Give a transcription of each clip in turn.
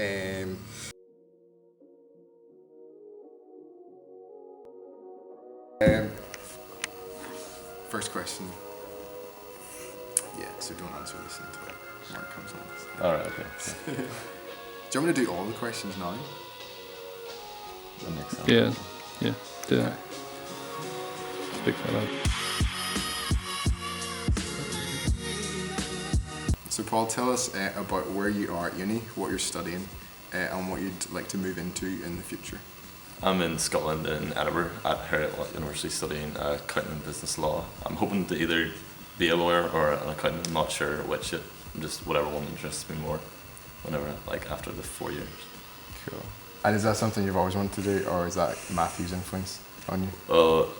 Um, First question. Yeah, so don't answer this until Mark comes on this. Alright, okay. Do you want me to do all the questions now? That makes sense. Yeah, do that. Speak that up. So Paul, tell us about where you are at uni, what you're studying, and what you'd like to move into in the future. I'm in Scotland in Edinburgh at Heriot University studying accounting and business law. I'm hoping to either be a lawyer or an accountant. I'm not sure which yet. Just whatever one interests me more. Whenever, like after the 4 years. Cool. And is that something you've always wanted to do, or is that Matthew's influence on you? Well,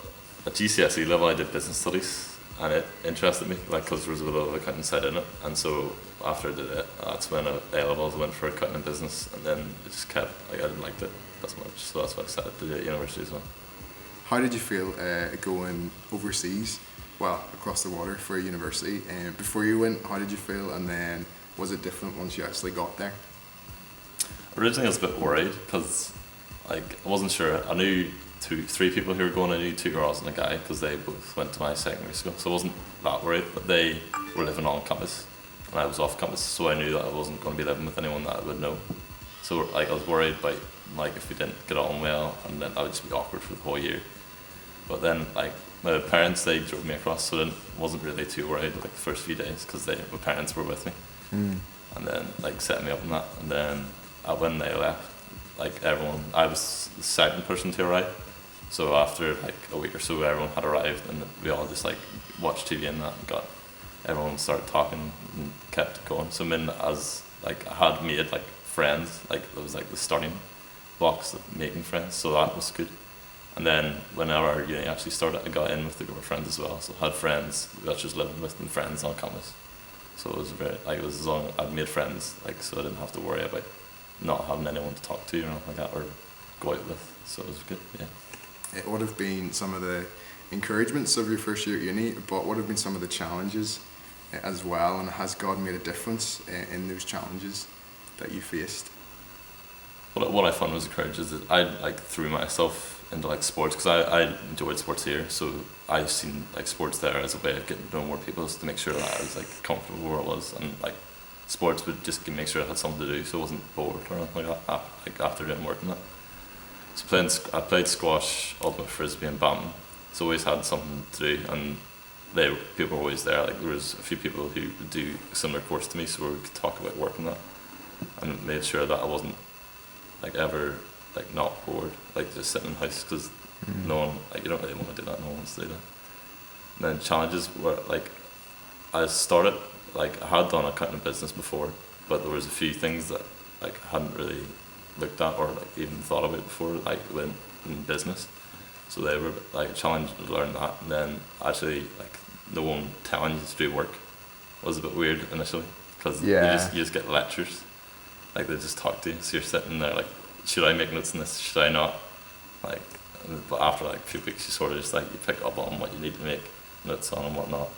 at GCSE level, I did business studies, and it interested me, like because there was a bit of accounting side in it. And so after I did it, that's when at A levels I went for accounting and business, and then it just kept like I didn't like it as much, so that's why I decided to do it at university as well. How did you feel going overseas, well, across the water for a university? Before you went, how did you feel, and then was it different once you actually got there? Originally, I was a bit worried because, like, I wasn't sure. I knew three people who were going. I knew two girls and a guy because they both went to my secondary school, so I wasn't that worried. But they were living on campus, and I was off campus, so I knew that I wasn't going to be living with anyone that I would know. So, like, I was worried about like if we didn't get on well, and then I would just be awkward for the whole year. But then, like, my parents, they drove me across, so I wasn't really too worried like the first few days because my parents were with me, and then like set me up on that, and then when they left, like everyone, I was the second person to arrive. So after like a week or so, everyone had arrived, and we all just like watched TV and that, and everyone started talking and kept going. So as like I had made like friends, like it was like the starting blocks of making friends, so that was good. And then whenever our uni actually started, I got in with a group of friends as well. So I had friends that I was just living with and friends on campus. So it was as long as I'd made friends, like so I didn't have to worry about not having anyone to talk to or anything like that or go out with. So it was good, yeah. It would have been some of the encouragements of your first year at uni, but what have been some of the challenges as well, and has God made a difference in those challenges that you faced? What I found was encouraging is that I like threw myself into like sports because I enjoyed sports here, so I seen like sports there as a way of getting to know more people, to make sure that I was like comfortable where I was, and like sports would just make sure I had something to do, so I wasn't bored or anything like that. Like after doing work and that. So I played squash, ultimate frisbee, and badminton. So always had something to do, and people were always there. Like there was a few people who would do a similar course to me, so we could talk about work and that, and made sure that I wasn't like ever like not bored, like just sitting in the house, because no one, like you don't really want to do that. No one wants to do that. And then challenges were like I started like I had done accounting and business before, but there was a few things that like I hadn't really looked at or like even thought about before, like in business. So they were like a challenge to learn that, and then actually like no one telling you to do work was a bit weird initially, because you just get lectures, like they just talk to you, so you're sitting there like, should I make notes on this, should I not, like, but after like a few weeks you sort of just like you pick up on what you need to make notes on and whatnot.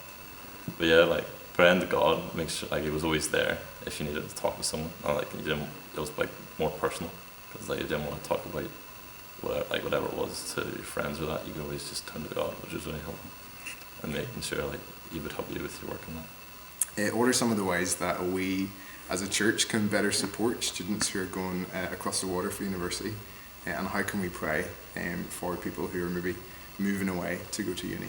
But yeah, like praying to God, make sure like He was always there if you needed to talk with someone, and like it was like more personal, because like you didn't want to talk about whatever it was to your friends or that, you could always just turn to God, which was really helpful, and making sure like He would help you with your work and that. What are some of the ways that we as a church can better support students who are going across the water for university, and how can we pray for people who are maybe moving away to go to uni?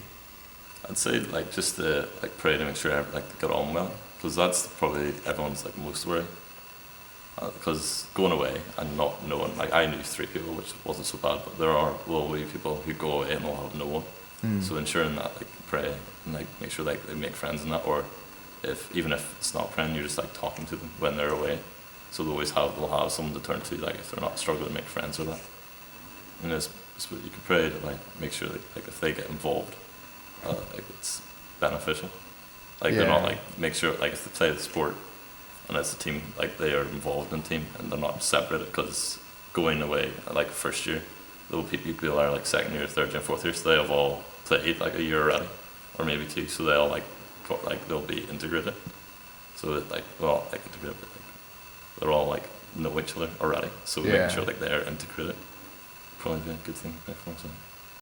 I'd say like just to like pray to make sure like they get on well, because that's probably everyone's like most worry. Because going away and not knowing, like I knew 3 people, which wasn't so bad, but there will be people who go away and will have no one. So ensuring that like pray and like make sure like they make friends in that, or even if it's not praying, you're just like talking to them when they're away. So they'll have someone to turn to, like if they're not struggling to make friends or that. And you can pray to like make sure that like if they get involved, like it's beneficial. Like they're not like, make sure like if they play the sport and it's a team, like they are involved in the team and they're not separated, because going away like first year, there will be people who are like second year, third year, fourth year, so they have all played like a year already, or maybe 2, so they'll like they'll be integrated. So that like integrated, but like they're all like know each other already. So Yeah. making sure like they're integrated probably be a good thing for them. So.